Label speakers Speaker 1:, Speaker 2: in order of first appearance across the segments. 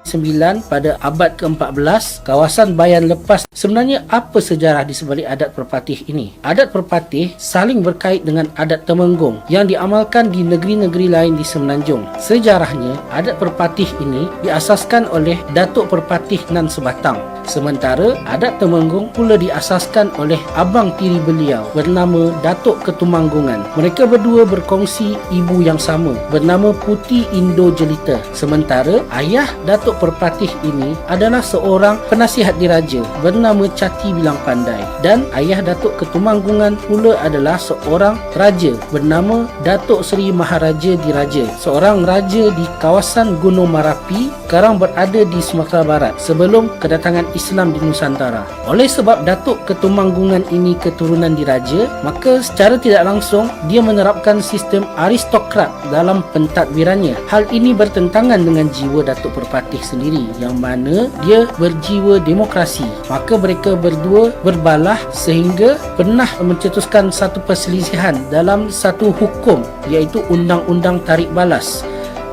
Speaker 1: 9 pada abad ke-14, kawasan Bayan lepas. Sebenarnya apa sejarah di sebalik adat perpatih ini? Adat perpatih saling berkait dengan adat Temenggung yang diamalkan di negeri-negeri lain di Semenanjung. Sejarahnya, adat perpatih ini diasaskan oleh Datuk Perpatih Nan Sebatang. Sementara adat Temenggung pula diasaskan oleh abang tiri beliau bernama Datuk Ketumanggungan. Mereka berdua berkongsi ibu yang sama bernama Putih Indo Jelita. Sementara ayah Datuk Perpatih ini adalah seorang penasihat diraja bernama Cati Bilang Pandai, dan ayah Datuk Ketumanggungan pula adalah seorang raja bernama Datuk Seri Maharaja Diraja, seorang raja di kawasan Gunung Marapi, sekarang berada di Sumatera Barat sebelum kedatangan Islam di Nusantara. Oleh sebab Datuk Ketumanggungan ini keturunan diraja, maka secara tidak langsung dia menerapkan sistem aristokrat dalam pentadbirannya. Hal ini bertentangan dengan jiwa Datuk Perpatih sendiri yang mana dia berjiwa demokrasi. Maka mereka berdua berbalah sehingga pernah mencetuskan satu perselisihan dalam satu hukum, iaitu Undang-Undang Tarik Balas,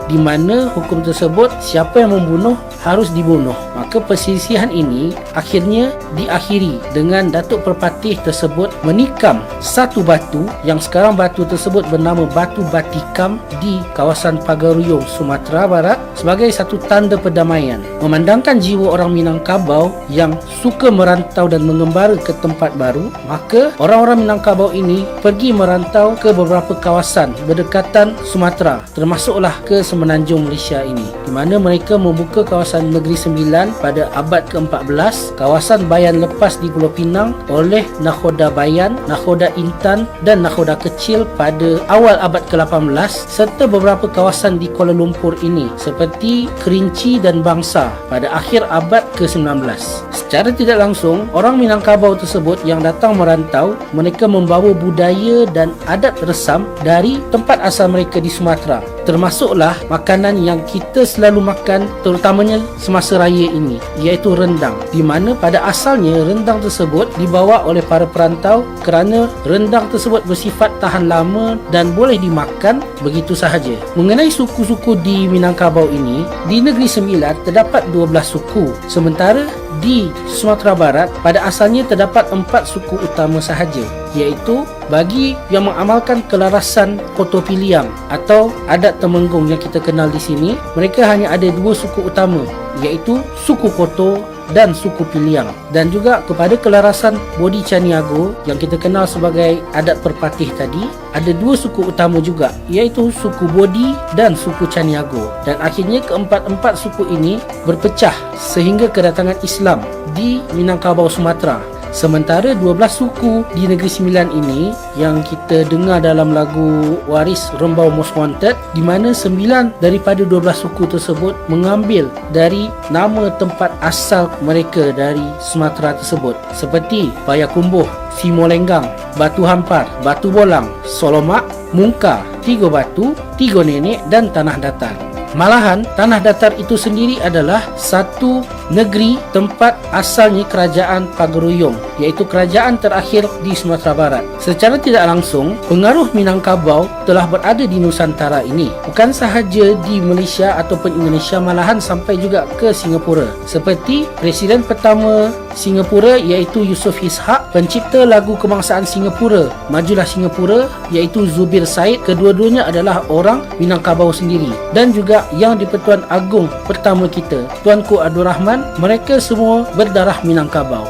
Speaker 1: di mana hukum tersebut siapa yang membunuh harus dibunuh. Maka perselisihan ini akhirnya diakhiri dengan Datuk Perpatih tersebut menikam satu batu yang sekarang batu tersebut bernama Batu Batikam di kawasan Pagaruyung, Sumatera Barat sebagai satu tanda perdamaian. Memandangkan jiwa orang Minangkabau yang suka merantau dan mengembara ke tempat baru, maka orang-orang Minangkabau ini pergi merantau ke beberapa kawasan berdekatan Sumatera, termasuklah ke Semenanjung Malaysia ini, di mana mereka membuka kawasan Negeri Sembilan pada abad ke-14, kawasan Bayan lepas di Pulau Pinang oleh Nakhoda Bayan, Nakhoda Intan dan Nakhoda Kecil pada awal abad ke-18, serta beberapa kawasan di Kuala Lumpur ini seperti Kerinci dan Bangsa pada akhir abad ke-19. Secara tidak langsung, orang Minangkabau tersebut yang datang merantau, mereka membawa budaya dan adat resam dari tempat asal mereka di Sumatera, termasuklah makanan yang kita selalu makan terutamanya semasa raya ini, iaitu rendang, di mana pada asalnya rendang tersebut dibawa oleh para perantau kerana rendang tersebut bersifat tahan lama dan boleh dimakan begitu sahaja. Mengenai suku-suku di Minangkabau ini, di Negeri Sembilan terdapat 12 suku, sementara di Sumatera Barat pada asalnya terdapat 4 suku utama sahaja, iaitu bagi yang mengamalkan kelarasan Koto Piliang atau adat Temenggung yang kita kenal di sini, mereka hanya ada 2 suku utama, iaitu suku Koto dan suku Piliang. Dan juga kepada kelarasan Bodi Caniago yang kita kenal sebagai adat Perpatih tadi, ada 2 suku utama juga, iaitu suku Bodi dan suku Caniago. Dan akhirnya keempat-empat suku ini berpecah sehingga kedatangan Islam di Minangkabau, Sumatera. Sementara 12 suku di Negeri Sembilan ini yang kita dengar dalam lagu Waris Rembau Most Wanted, di mana 9 daripada 12 suku tersebut mengambil dari nama tempat asal mereka dari Sumatera tersebut, seperti Payakumbuh, Simolenggang, Batu Hampar, Batu Bolang, Solomak, Mungka, Tiga Batu, Tiga Nenek dan Tanah Datar. Malahan, Tanah Datar itu sendiri adalah satu negeri tempat asalnya kerajaan Pagaruyung, iaitu kerajaan terakhir di Sumatera Barat. Secara tidak langsung, pengaruh Minangkabau telah berada di Nusantara ini, bukan sahaja di Malaysia ataupun Indonesia, malahan sampai juga ke Singapura. Seperti Presiden pertama Singapura iaitu Yusof Ishak, pencipta lagu kebangsaan Singapura, Majulah Singapura, iaitu Zubir Said, kedua-duanya adalah orang Minangkabau sendiri. Dan juga Yang di-Pertuan Agong pertama kita, Tuanku Abdul Rahman, mereka semua berdarah Minangkabau.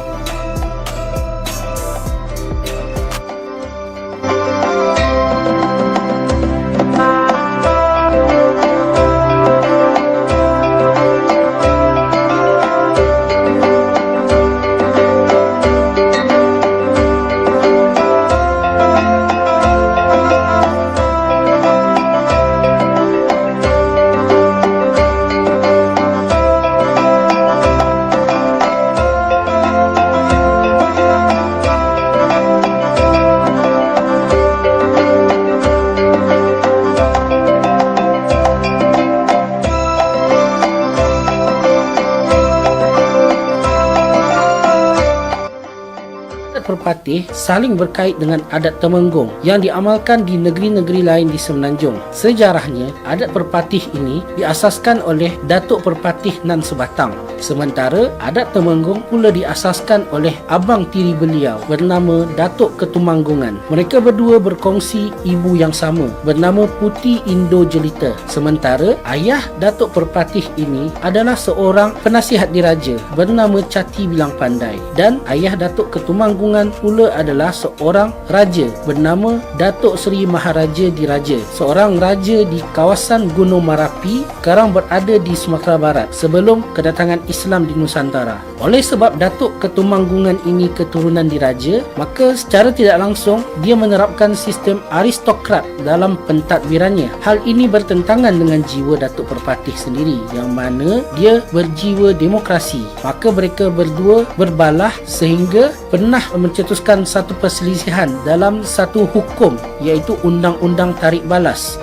Speaker 1: perpatih saling berkait dengan adat Temenggung yang diamalkan di negeri-negeri lain di Semenanjung. Sejarahnya, adat perpatih ini diasaskan oleh Datuk Perpatih Nan Sebatang. Sementara adat Temenggung pula diasaskan oleh abang tiri beliau bernama Datuk Ketumanggungan. Mereka berdua berkongsi ibu yang sama bernama Puti Indo Jelita. Sementara ayah Datuk Perpatih ini adalah seorang penasihat diraja bernama Cati Bilang Pandai, dan ayah Datuk Ketumanggungan pula adalah seorang raja bernama Datuk Seri Maharaja Diraja, seorang raja di kawasan Gunung Marapi, sekarang berada di Sumatera Barat sebelum kedatangan Islam di Nusantara. Oleh sebab Datuk Ketumanggungan ini keturunan diraja, maka secara tidak langsung dia menerapkan sistem aristokrat dalam pentadbirannya. Hal ini bertentangan dengan jiwa Datuk Perpatih sendiri yang mana dia berjiwa demokrasi. Maka mereka berdua berbalah sehingga pernah mencetuskan satu perselisihan dalam satu hukum, iaitu Undang-Undang Tarik Balas,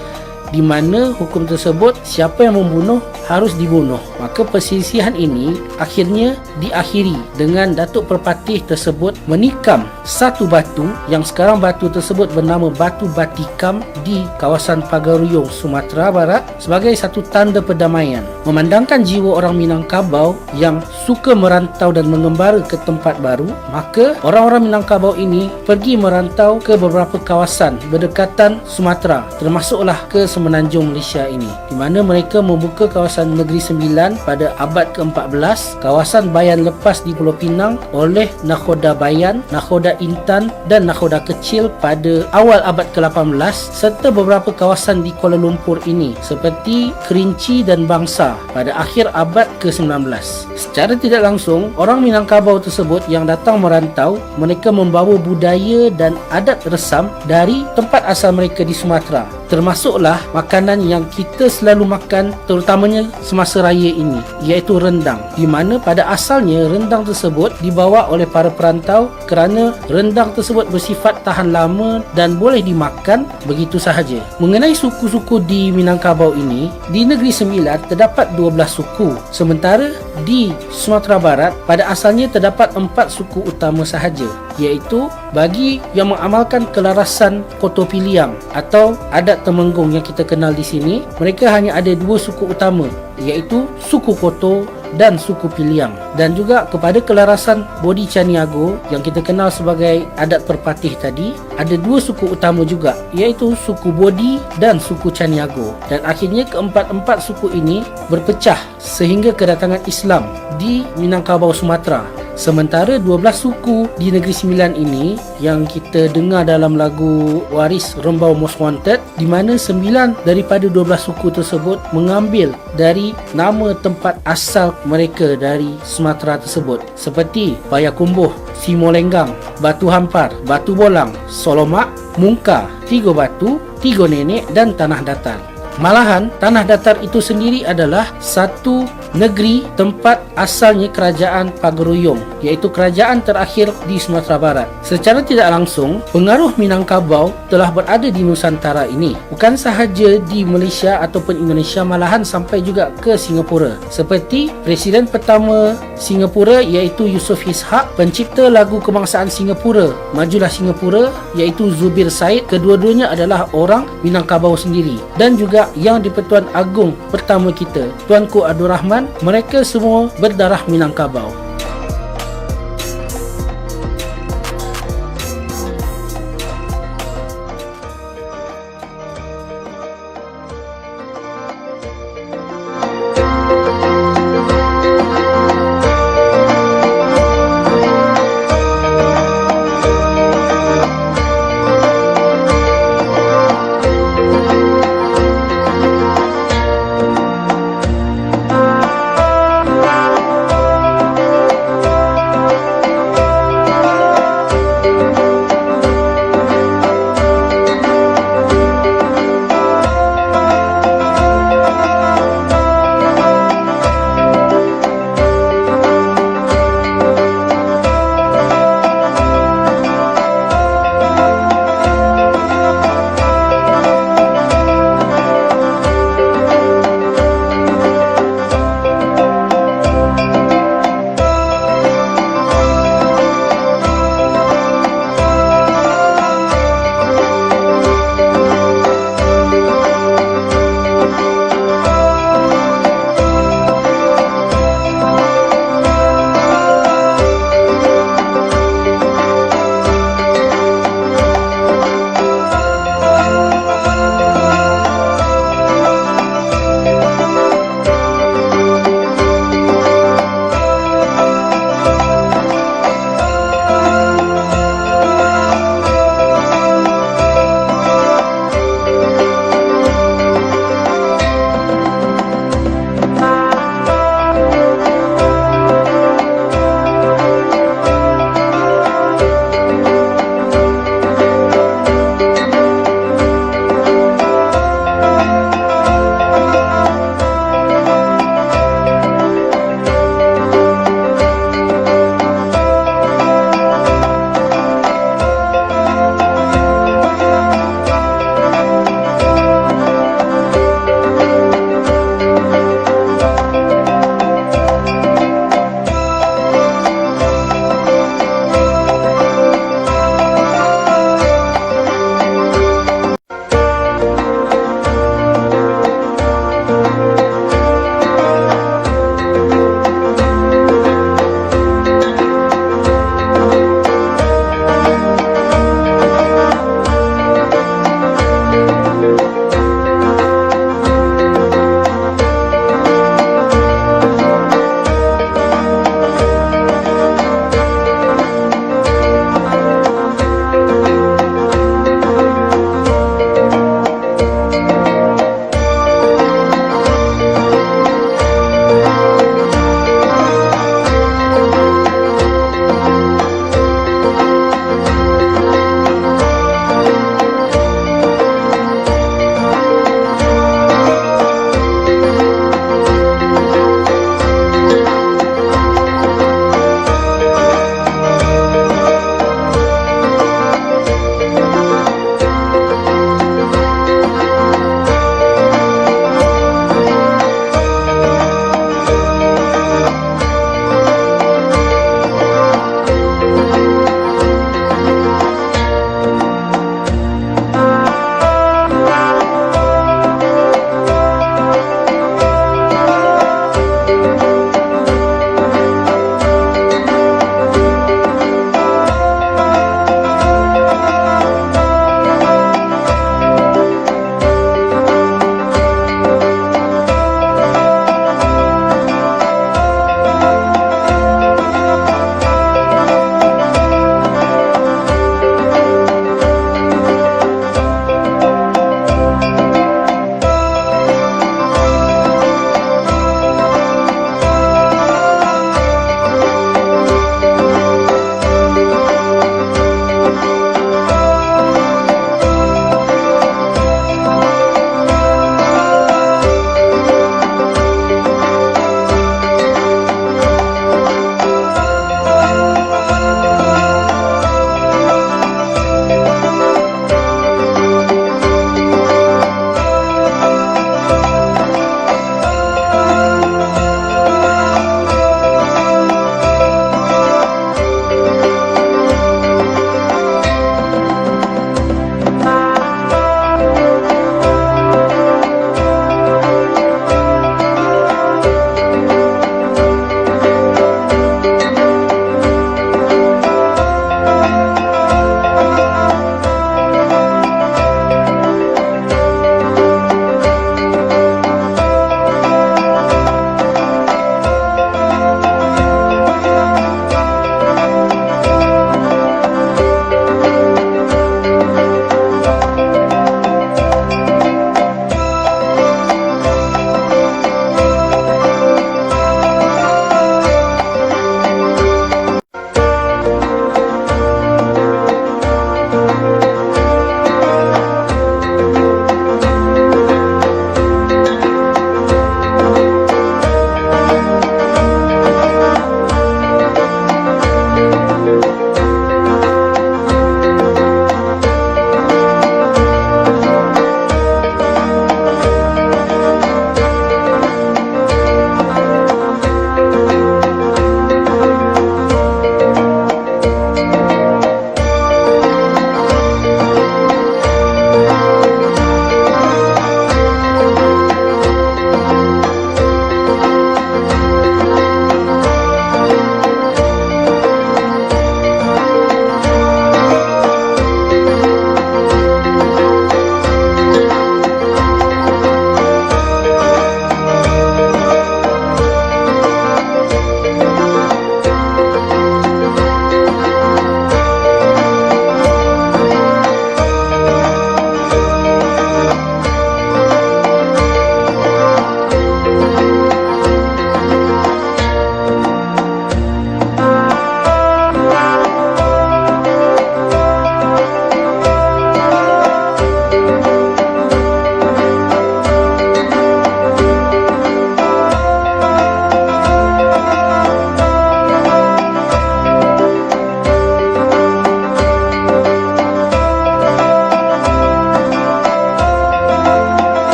Speaker 1: di mana hukum tersebut siapa yang membunuh harus dibunuh. Maka perselisihan ini akhirnya diakhiri dengan Datuk Perpatih tersebut menikam satu batu yang sekarang batu tersebut bernama Batu Batikam di kawasan Pagaruyung, Sumatera Barat sebagai satu tanda perdamaian. Memandangkan jiwa orang Minangkabau yang suka merantau dan mengembara ke tempat baru, maka orang-orang Minangkabau ini pergi merantau ke beberapa kawasan berdekatan Sumatera, termasuklah ke Semenanjung Malaysia ini, di mana mereka membuka kawasan Negeri Sembilan pada abad ke-14, kawasan Bayan Lepas di Pulau Pinang oleh Nakhoda Bayan, Nakhoda Intan dan Nakhoda Kecil pada awal abad ke-18, serta beberapa kawasan di Kuala Lumpur ini seperti Kerinci dan Bangsa pada akhir abad ke-19. Secara tidak langsung, orang Minangkabau tersebut yang datang merantau, mereka membawa budaya dan adat resam dari tempat asal mereka di Sumatera, termasuklah makanan yang kita selalu makan terutamanya semasa raya ini, iaitu rendang, di mana pada asalnya rendang tersebut dibawa oleh para perantau kerana rendang tersebut bersifat tahan lama dan boleh dimakan begitu sahaja. Mengenai suku-suku di Minangkabau ini, di Negeri Sembilan terdapat 12 suku, sementara di Sumatera Barat pada asalnya terdapat 4 suku utama sahaja, iaitu bagi yang mengamalkan kelarasan Koto Piliang atau adat Temenggung yang kita kenal di sini, mereka hanya ada 2 suku utama, iaitu suku Koto dan suku Piliang. Dan juga kepada kelarasan Bodi Caniago yang kita kenal sebagai adat Perpatih tadi, ada 2 suku utama juga, iaitu suku Bodi dan suku Caniago. Dan akhirnya keempat-empat suku ini berpecah sehingga kedatangan Islam di Minangkabau, Sumatera. Sementara 12 suku di Negeri Sembilan ini yang kita dengar dalam lagu Waris Rembau Most Wanted, di mana 9 daripada 12 suku tersebut mengambil dari nama tempat asal mereka dari Sumatera tersebut, seperti Payakumbuh, Simolenggang, Batu Hampar, Batu Bolang, Solomak, Mungka, Tigo Batu, Tigo Nenek dan Tanah Datar. Malahan Tanah Datar itu sendiri adalah satu negeri tempat asalnya kerajaan Pagaruyung, iaitu kerajaan terakhir di Sumatera Barat. Secara tidak langsung, pengaruh Minangkabau telah berada di Nusantara ini, bukan sahaja di Malaysia ataupun Indonesia, malahan sampai juga ke Singapura. Seperti Presiden pertama Singapura iaitu Yusof Ishak, pencipta lagu kebangsaan Singapura, Majulah Singapura, iaitu Zubir Said, kedua-duanya adalah orang Minangkabau sendiri. Dan juga yang di-Pertuan Agong pertama kita, Tuanku Abdul Rahman, mereka semua berdarah Minangkabau.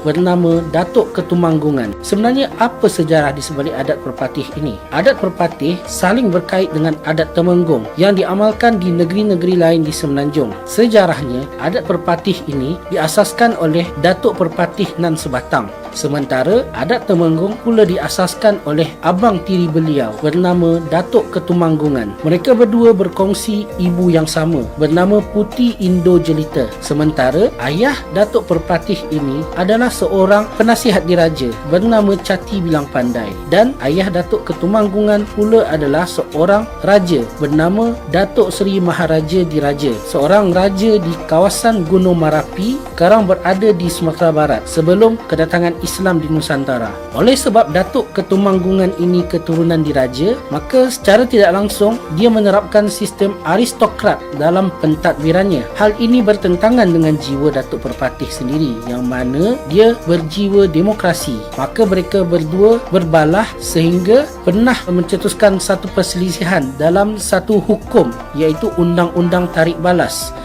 Speaker 1: bernama Datuk Ketumanggungan. Sebenarnya apa sejarah di sebalik adat perpatih ini? Adat perpatih saling berkait dengan adat Temenggung yang diamalkan di negeri-negeri lain di Semenanjung. Sejarahnya, adat perpatih ini diasaskan oleh Datuk Perpatih Nan Sebatang. Sementara adat Temenggung pula diasaskan oleh abang tiri beliau bernama Datuk Ketumanggungan. Mereka berdua berkongsi ibu yang sama bernama Puti Indo Jelita. Sementara ayah Datuk Perpatih ini adalah seorang penasihat diraja bernama Cati Bilang Pandai, dan ayah Datuk Ketumanggungan pula adalah seorang raja bernama Datuk Seri Maharaja Diraja, seorang raja di kawasan Gunung Marapi, sekarang berada di Sumatera Barat sebelum kedatangan Islam di Nusantara. Oleh sebab Datuk Ketumanggungan ini keturunan diraja, maka secara tidak langsung dia menerapkan sistem aristokrat dalam pentadbirannya. Hal ini bertentangan dengan jiwa Datuk Perpatih sendiri yang mana dia berjiwa demokrasi. Maka mereka berdua berbalah sehingga pernah mencetuskan satu perselisihan dalam satu hukum, iaitu Undang-Undang Tarik Balas,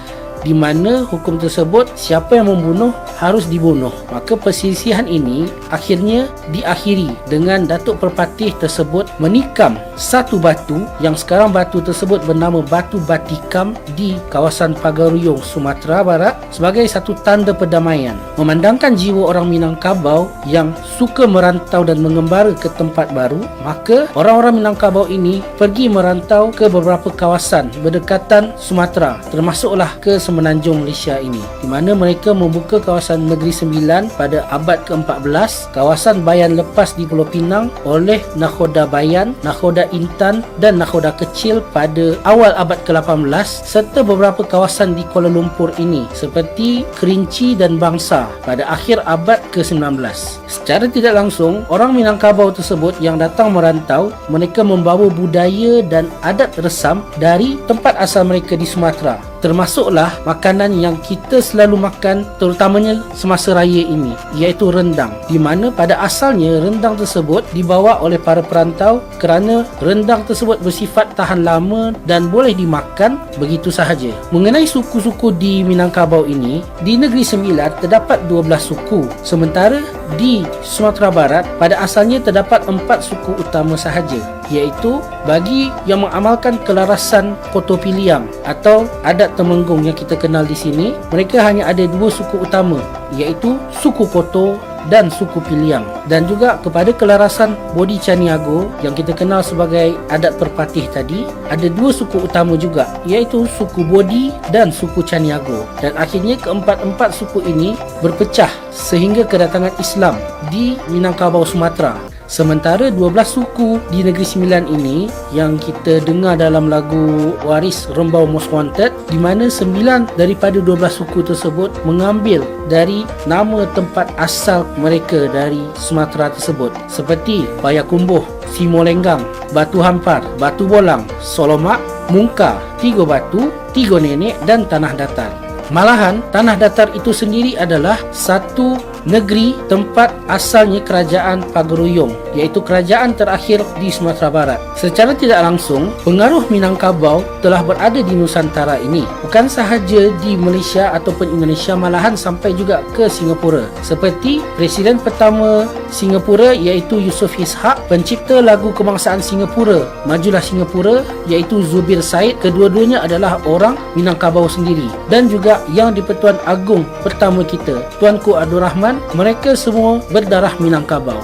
Speaker 1: di mana hukum tersebut siapa yang membunuh harus dibunuh. Maka perselisihan ini akhirnya diakhiri dengan Datuk Perpatih tersebut menikam satu batu yang sekarang batu tersebut bernama Batu Batikam di kawasan Pagaruyung, Sumatera Barat sebagai satu tanda perdamaian. Memandangkan jiwa orang Minangkabau yang suka merantau dan mengembara ke tempat baru, maka orang-orang Minangkabau ini pergi merantau ke beberapa kawasan berdekatan Sumatera, termasuklah ke Semenanjung Malaysia ini, di mana mereka membuka kawasan Negeri Sembilan pada abad ke-14, kawasan Bayan Lepas di Pulau Pinang oleh Nakhoda Bayan, Nakhoda Intan dan Nakhoda Kecil pada awal abad ke-18, serta beberapa kawasan di Kuala Lumpur ini seperti Kerinci dan Bangsa pada akhir abad ke-19. Secara tidak langsung, orang Minangkabau tersebut yang datang merantau, mereka membawa budaya dan adat resam dari tempat asal mereka di Sumatera, termasuklah makanan yang kita selalu makan terutamanya semasa raya ini, iaitu rendang, di mana pada asalnya rendang tersebut dibawa oleh para perantau kerana rendang tersebut bersifat tahan lama dan boleh dimakan begitu sahaja. Mengenai suku-suku di Minangkabau ini, di Negeri Sembilan terdapat 12 suku, sementara di Sumatera Barat pada asalnya terdapat 4 suku utama sahaja, iaitu bagi yang mengamalkan kelarasan Koto Piliang atau adat Temenggung yang kita kenal di sini, mereka hanya ada 2 suku utama, iaitu suku Koto dan suku Piliang. Dan juga kepada kelarasan Bodi Caniago yang kita kenal sebagai adat Perpatih tadi, ada 2 suku utama juga, iaitu suku Bodi dan suku Caniago. Dan akhirnya keempat-empat suku ini berpecah sehingga kedatangan Islam di Minangkabau, Sumatera. Sementara 12 suku di Negeri Sembilan ini yang kita dengar dalam lagu Waris Rembau Most Wanted, di mana 9 daripada 12 suku tersebut mengambil dari nama tempat asal mereka dari Sumatera tersebut, seperti Payakumbuh, Simolenggang, Batu Hampar, Batu Bolang, Solomak, Mungka, Tiga Batu, Tiga Nenek dan Tanah Datar. Malahan Tanah Datar itu sendiri adalah satu negeri tempat asalnya kerajaan Pagaruyung, iaitu kerajaan terakhir di Sumatera Barat. Secara tidak langsung, pengaruh Minangkabau telah berada di Nusantara ini, bukan sahaja di Malaysia ataupun Indonesia, malahan sampai juga ke Singapura. Seperti Presiden pertama Singapura iaitu Yusof Ishak, pencipta lagu kebangsaan Singapura, Majulah Singapura, iaitu Zubir Said, kedua-duanya adalah orang Minangkabau sendiri. Dan juga Yang di-Pertuan Agong pertama kita, Tuanku Abdul Rahman, mereka semua berdarah Minangkabau.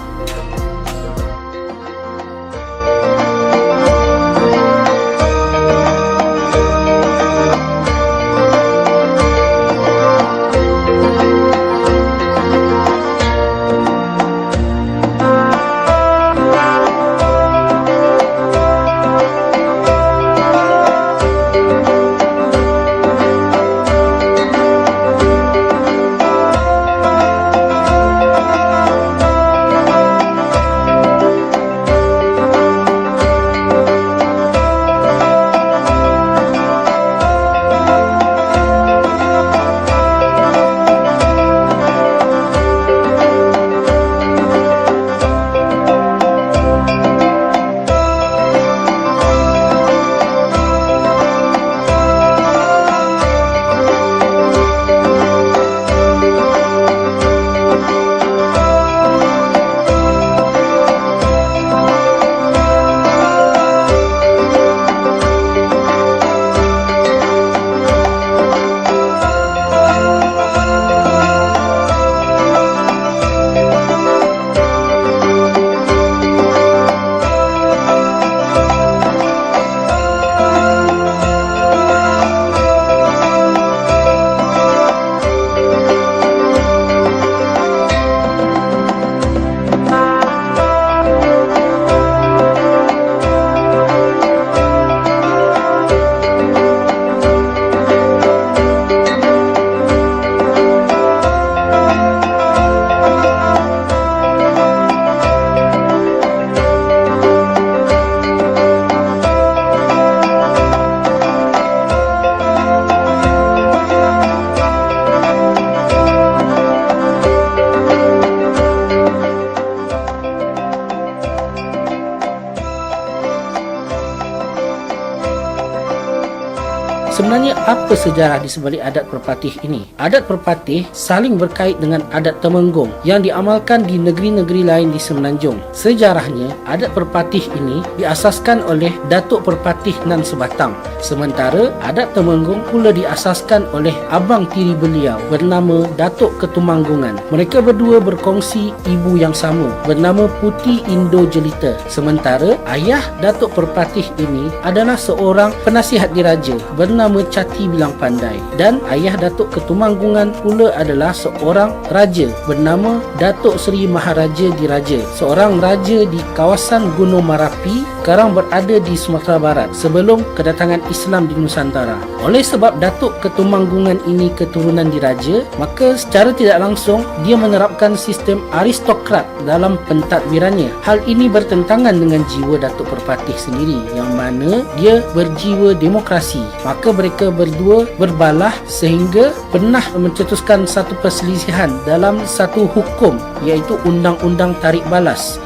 Speaker 1: Sebenarnya apa sejarah di sebalik adat perpatih ini? Adat perpatih saling berkait dengan adat Temenggung yang diamalkan di negeri-negeri lain di Semenanjung. Sejarahnya, adat perpatih ini diasaskan oleh Datuk Perpatih Nan Sebatang. Sementara adat Temenggung pula diasaskan oleh abang tiri beliau bernama Datuk Ketumanggungan. Mereka berdua berkongsi ibu yang sama bernama Putih Indo Jelita. Sementara ayah Datuk Perpatih ini adalah seorang penasihat diraja bernama Cati Bilang Pandai, dan ayah Datuk Ketumanggungan pula adalah seorang raja bernama Datuk Seri Maharaja Diraja, seorang raja di kawasan Gunung Marapi, sekarang berada di Sumatera Barat sebelum kedatangan Islam di Nusantara. Oleh sebab Datuk Ketumanggungan ini keturunan diraja, maka secara tidak langsung dia menerapkan sistem aristokrat dalam pentadbirannya. Hal ini bertentangan dengan jiwa Datuk Perpatih sendiri yang mana dia berjiwa demokrasi. Maka mereka berdua berbalah sehingga pernah mencetuskan satu perselisihan dalam satu hukum, iaitu Undang-Undang Tarik Balas,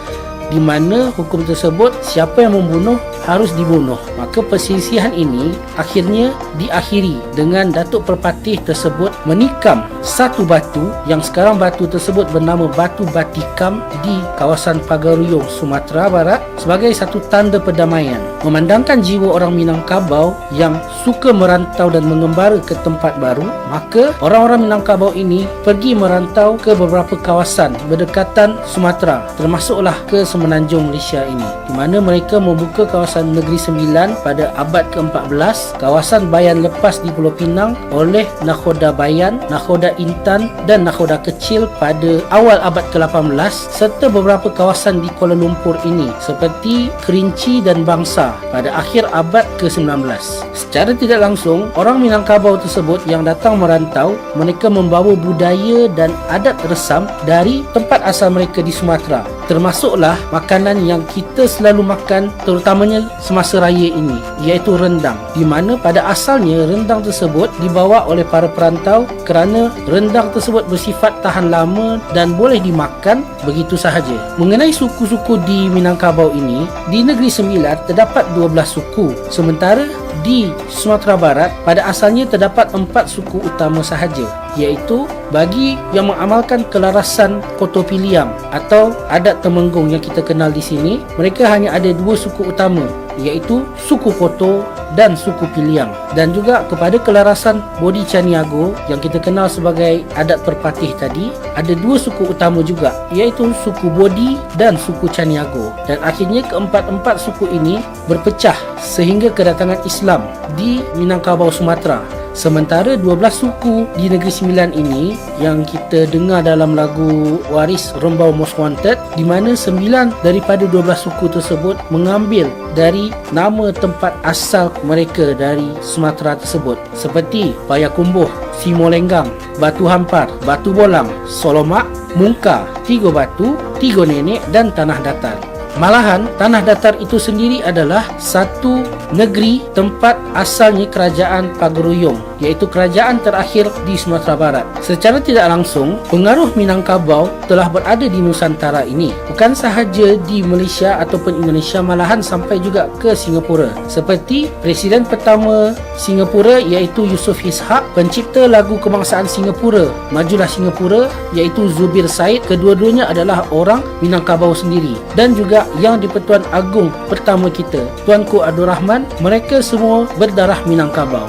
Speaker 1: di mana hukum tersebut siapa yang membunuh harus dibunuh. Maka perselisihan ini akhirnya diakhiri dengan Datuk Perpatih tersebut menikam satu batu yang sekarang batu tersebut bernama Batu Batikam di kawasan Pagaruyung, Sumatera Barat sebagai satu tanda perdamaian. Memandangkan jiwa orang Minangkabau yang suka merantau dan mengembara ke tempat baru, maka orang-orang Minangkabau ini pergi merantau ke beberapa kawasan berdekatan Sumatera, termasuklah ke Semenanjung Malaysia ini, di mana mereka membuka kawasan Negeri Sembilan pada abad ke-14, kawasan Bayan Lepas di Pulau Pinang oleh Nakhoda Bayan, Nakhoda Intan dan Nakhoda Kecil pada awal abad ke-18, serta beberapa kawasan di Kuala Lumpur ini seperti Kerinci dan Bangsa pada akhir abad ke-19. Secara tidak langsung, orang Minangkabau tersebut yang datang merantau, mereka membawa budaya dan adat resam dari tempat asal mereka di Sumatera, termasuklah makanan yang kita selalu makan terutamanya semasa raya ini, iaitu rendang, di mana pada asalnya rendang tersebut dibawa oleh para perantau kerana rendang tersebut bersifat tahan lama dan boleh dimakan begitu sahaja. Mengenai suku-suku di Minangkabau ini, di Negeri Sembilan terdapat 12 suku, sementara di Sumatera Barat pada asalnya terdapat 4 suku utama sahaja, iaitu bagi yang mengamalkan kelarasan Kotopiliam atau adat Temenggung yang kita kenal di sini, mereka hanya ada 2 suku utama, iaitu suku Koto dan suku Piliang. Dan juga kepada kelarasan Bodi Caniago yang kita kenal sebagai adat Perpatih tadi, ada 2 suku utama juga, iaitu suku Bodi dan suku Caniago. Dan akhirnya keempat-empat suku ini berpecah sehingga kedatangan Islam di Minangkabau, Sumatera. Sementara 12 suku di Negeri Sembilan ini yang kita dengar dalam lagu Waris Rembau Most Wanted, di mana 9 daripada 12 suku tersebut mengambil dari nama tempat asal mereka dari Sumatera tersebut, seperti Payakumbuh, Simolenggang, Batu Hampar, Batu Bolang, Solomak, Mungka, Tiga Batu, Tiga Nenek dan Tanah Datar. Malahan Tanah Datar itu sendiri adalah satu negeri tempat asalnya kerajaan Pagaruyung, iaitu kerajaan terakhir di Sumatera Barat. Secara tidak langsung, pengaruh Minangkabau telah berada di Nusantara ini, bukan sahaja di Malaysia ataupun Indonesia, malahan sampai juga ke Singapura. Seperti Presiden pertama Singapura iaitu Yusof Ishak, pencipta lagu kebangsaan Singapura, Majulah Singapura, iaitu Zubir Said, kedua-duanya adalah orang Minangkabau sendiri. Dan juga Yang di-Pertuan Agong pertama kita, Tuanku Abdul Rahman, mereka semua berdarah Minangkabau.